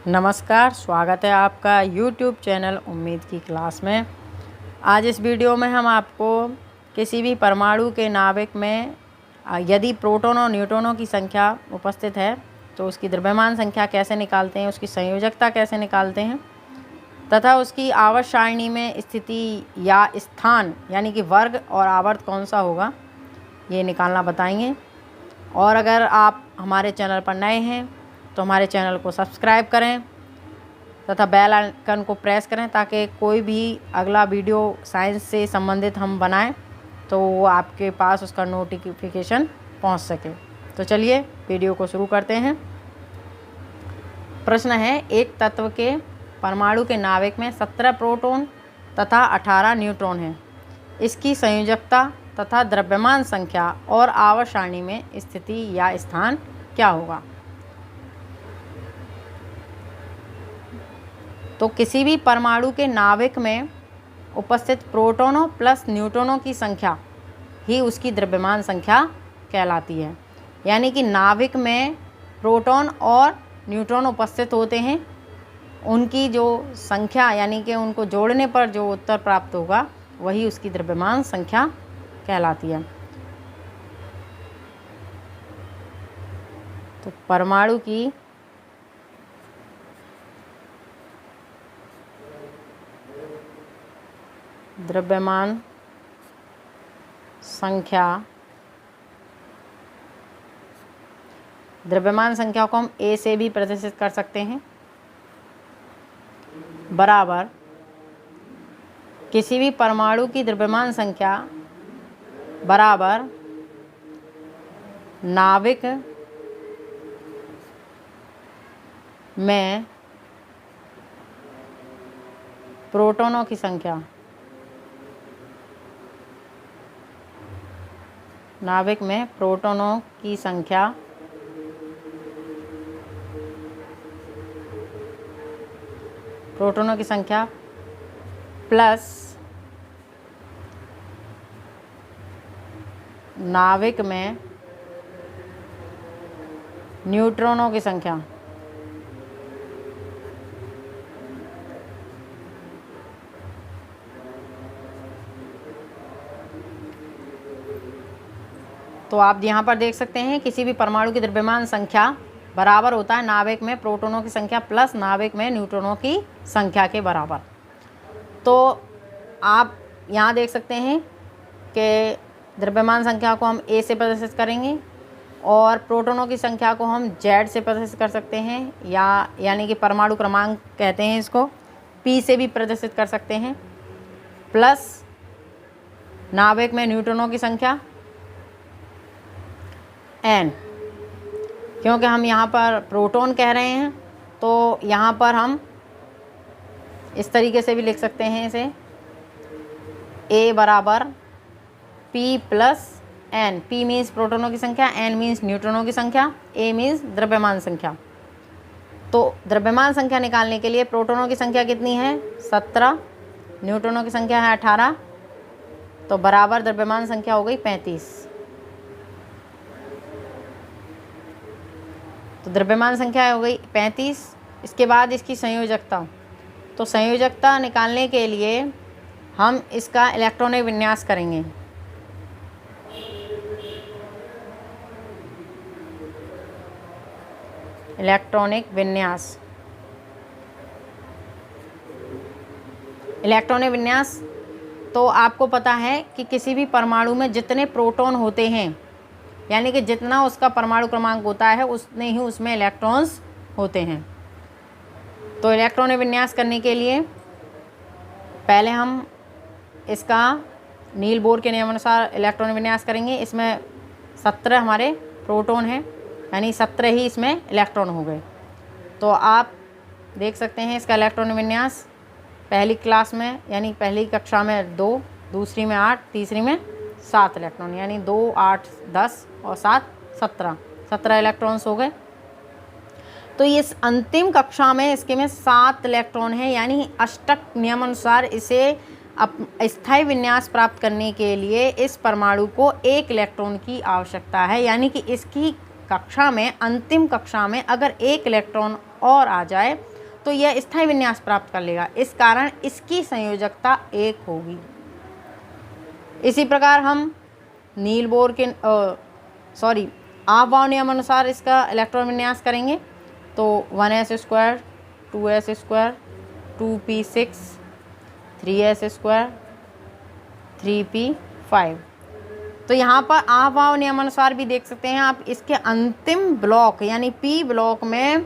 नमस्कार, स्वागत है आपका YouTube चैनल उम्मीद की क्लास में। आज इस वीडियो में हम आपको किसी भी परमाणु के नाभिक में यदि प्रोटॉन और न्यूट्रॉनों की संख्या उपस्थित है तो उसकी द्रव्यमान संख्या कैसे निकालते हैं, उसकी संयोजकता कैसे निकालते हैं तथा उसकी आवर्त सारणी में स्थिति या स्थान यानी कि वर्ग और आवर्त कौन सा होगा, ये निकालना बताएंगे। और अगर आप हमारे चैनल पर नए हैं तो हमारे चैनल को सब्सक्राइब करें तथा बेल आइकन को प्रेस करें ताकि कोई भी अगला वीडियो साइंस से संबंधित हम बनाएं तो वो आपके पास उसका नोटिफिकेशन पहुंच सके। तो चलिए वीडियो को शुरू करते हैं। प्रश्न है, एक तत्व के परमाणु के नाभिक में 17 प्रोटॉन तथा 18 न्यूट्रॉन हैं। इसकी संयोजकता तथा द्रव्यमान संख्या और आवर्त सारणी में स्थिति या स्थान क्या होगा। तो किसी भी परमाणु के नाभिक में उपस्थित प्रोटॉनों प्लस न्यूट्रॉनों की संख्या ही उसकी द्रव्यमान संख्या कहलाती है। यानी कि नाभिक में प्रोटॉन और न्यूट्रॉन उपस्थित होते हैं, उनकी जो संख्या यानी कि उनको जोड़ने पर जो उत्तर प्राप्त होगा वही उसकी द्रव्यमान संख्या कहलाती है। तो परमाणु की द्रव्यमान संख्या को हम ए से भी प्रदर्शित कर सकते हैं, बराबर किसी भी परमाणु की द्रव्यमान संख्या बराबर नाभिक में प्रोटॉनों की संख्या। नाभिक में प्रोटॉनों की संख्या प्लस नाभिक में न्यूट्रॉनों की संख्या। तो आप यहाँ पर देख सकते हैं किसी भी परमाणु की द्रव्यमान संख्या बराबर होता है नाभिक में प्रोटॉनों की संख्या प्लस नाभिक में न्यूट्रॉनों की संख्या के बराबर। तो आप यहाँ देख सकते हैं कि द्रव्यमान संख्या को हम ए से प्रदर्शित करेंगे और प्रोटॉनों की संख्या को हम जेड से प्रदर्शित कर सकते हैं, या यानी कि परमाणु क्रमांक कहते हैं इसको, पी से भी प्रदर्शित कर सकते हैं, प्लस नाभिक में न्यूट्रॉनों की संख्या एन। क्योंकि हम यहाँ पर प्रोटॉन कह रहे हैं तो यहाँ पर हम इस तरीके से भी लिख सकते हैं इसे, ए बराबर P plus N. P means प्रोटॉनों की संख्या, एन मीन्स न्यूट्रॉनों की संख्या, ए मीन्स द्रव्यमान संख्या। तो द्रव्यमान संख्या निकालने के लिए प्रोटॉनों की संख्या कितनी है 17, न्यूट्रॉनों की संख्या है 18, तो बराबर द्रव्यमान संख्या हो गई 35। तो द्रव्यमान संख्या हो गई 35। इसके बाद इसकी संयोजकता। तो संयोजकता निकालने के लिए हम इसका इलेक्ट्रॉनिक विन्यास करेंगे। इलेक्ट्रॉनिक विन्यास तो आपको पता है कि किसी भी परमाणु में जितने प्रोटॉन होते हैं यानी कि जितना उसका परमाणु क्रमांक होता है उतने ही उसमें इलेक्ट्रॉन्स होते हैं। तो इलेक्ट्रॉनिक विन्यास करने के लिए पहले हम इसका नील बोर के नियमानुसार इलेक्ट्रॉनिक विन्यास करेंगे। इसमें 17 हमारे प्रोटॉन हैं, यानी 17 ही इसमें इलेक्ट्रॉन हो गए। तो आप देख सकते हैं इसका इलेक्ट्रॉनिक विन्यास पहली क्लास में यानी पहली कक्षा में 2, दूसरी में 8, तीसरी में 7 इलेक्ट्रॉन, यानी 2, 8, 10 और 7, 17 इलेक्ट्रॉन्स हो गए। तो इस अंतिम कक्षा में इसके में 7 इलेक्ट्रॉन हैं, यानी अष्टक नियमानुसार इसे स्थायी विन्यास प्राप्त करने के लिए इस परमाणु को 1 इलेक्ट्रॉन की आवश्यकता है। यानी कि इसकी कक्षा में, अंतिम कक्षा में अगर 1 इलेक्ट्रॉन और आ जाए तो यह स्थायी विन्यास प्राप्त कर लेगा। इस कारण इसकी संयोजकता 1 होगी। इसी प्रकार हम नील बोर के ऑफ-बाउ नियम अनुसार इसका इलेक्ट्रॉन विन्यास करेंगे तो 1s², 2s², 2p6, 3s², 3p5। तो यहाँ पर ऑफ-बाउ नियम अनुसार भी देख सकते हैं आप, इसके अंतिम ब्लॉक यानी पी ब्लॉक में,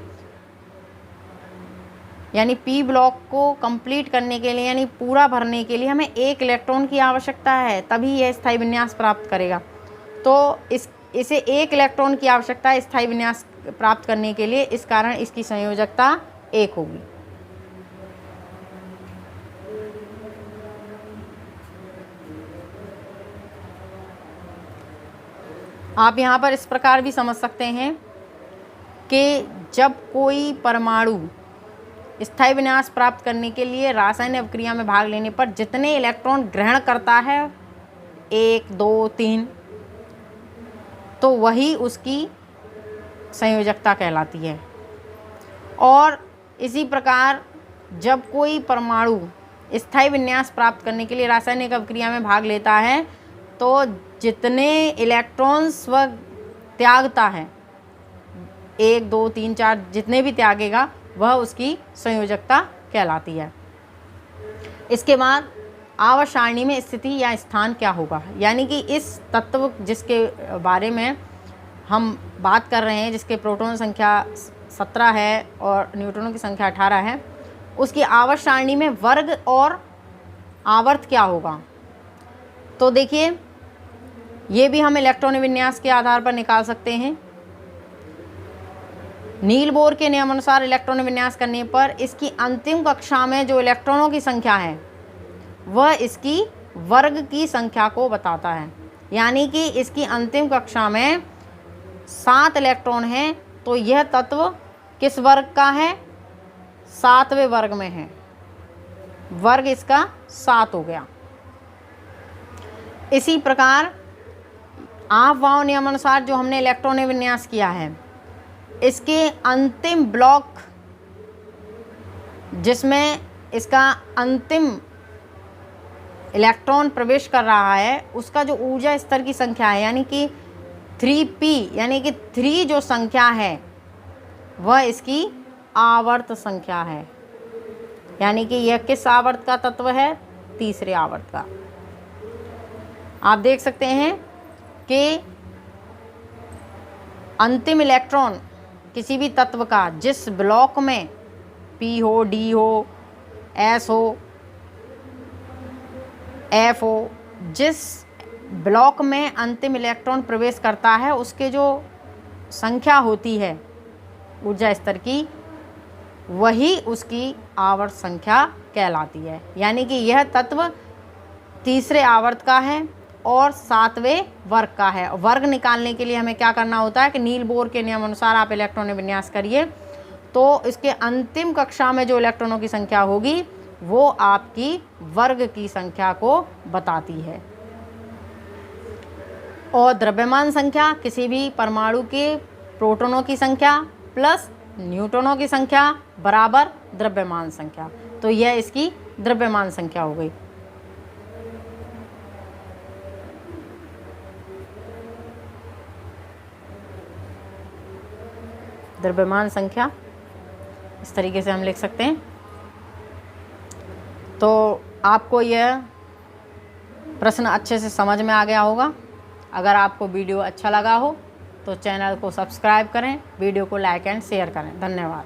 यानी पी ब्लॉक को कंप्लीट करने के लिए यानी पूरा भरने के लिए हमें 1 इलेक्ट्रॉन की आवश्यकता है, तभी यह स्थायी विन्यास प्राप्त करेगा। तो इसे 1 इलेक्ट्रॉन की आवश्यकता है स्थायी विन्यास प्राप्त करने के लिए, इस कारण इसकी संयोजकता 1 होगी। आप यहाँ पर इस प्रकार भी समझ सकते हैं कि जब कोई परमाणु स्थायी विन्यास प्राप्त करने के लिए रासायनिक अभिक्रिया में भाग लेने पर जितने इलेक्ट्रॉन ग्रहण करता है 1, 2, 3, तो वही उसकी संयोजकता कहलाती है। और इसी प्रकार जब कोई परमाणु स्थायी विन्यास प्राप्त करने के लिए रासायनिक अभिक्रिया में भाग लेता है तो जितने इलेक्ट्रॉन्स वह त्यागता है, 1, 2, 3, 4 जितने भी त्यागेगा वह उसकी संयोजकता कहलाती है। इसके बाद आवर्त सारणी में स्थिति या स्थान क्या होगा, यानी कि इस तत्व जिसके बारे में हम बात कर रहे हैं, जिसके प्रोटॉन संख्या 17 है और न्यूट्रॉनों की संख्या 18 है, उसकी आवर्त सारणी में वर्ग और आवर्त क्या होगा। तो देखिए ये भी हम इलेक्ट्रॉन विन्यास के आधार पर निकाल सकते हैं। नील बोर के नियम अनुसार इलेक्ट्रॉन विन्यास करने पर इसकी अंतिम कक्षा में जो इलेक्ट्रॉनों की संख्या है वह इसकी वर्ग की संख्या को बताता है, यानी कि इसकी अंतिम कक्षा में 7 इलेक्ट्रॉन हैं, तो यह तत्व किस वर्ग का है, 7वें वर्ग में है, वर्ग इसका 7 हो गया। इसी प्रकार ऑफ-बाउ नियम अनुसार जो हमने इलेक्ट्रॉन विन्यास किया है, इसके अंतिम ब्लॉक जिसमें इसका अंतिम इलेक्ट्रॉन प्रवेश कर रहा है, उसका जो ऊर्जा स्तर की संख्या है, यानी कि 3p, यानी कि 3 जो संख्या है वह इसकी आवर्त संख्या है, यानी कि यह किस आवर्त का तत्व है, तीसरे आवर्त का। आप देख सकते हैं कि अंतिम इलेक्ट्रॉन किसी भी तत्व का जिस ब्लॉक में p हो, d हो, s हो, f हो, जिस ब्लॉक में अंतिम इलेक्ट्रॉन प्रवेश करता है उसके जो संख्या होती है ऊर्जा स्तर की, वही उसकी आवर्त संख्या कहलाती है। यानी कि यह तत्व तीसरे आवर्त का है और 7वें वर्ग का है। वर्ग निकालने के लिए हमें क्या करना होता है कि नील बोर के नियम अनुसार आप इलेक्ट्रॉन विन्यास करिए तो इसके अंतिम कक्षा में जो इलेक्ट्रॉनों की संख्या होगी वो आपकी वर्ग की संख्या को बताती है। और द्रव्यमान संख्या किसी भी परमाणु के प्रोटॉनों की संख्या प्लस न्यूट्रॉनों की संख्या बराबर द्रव्यमान संख्या, तो यह इसकी द्रव्यमान संख्या हो गई। द्रव्यमान संख्या इस तरीके से हम लिख सकते हैं। तो आपको यह प्रश्न अच्छे से समझ में आ गया होगा। अगर आपको वीडियो अच्छा लगा हो तो चैनल को सब्सक्राइब करें, वीडियो को लाइक एंड शेयर करें। धन्यवाद।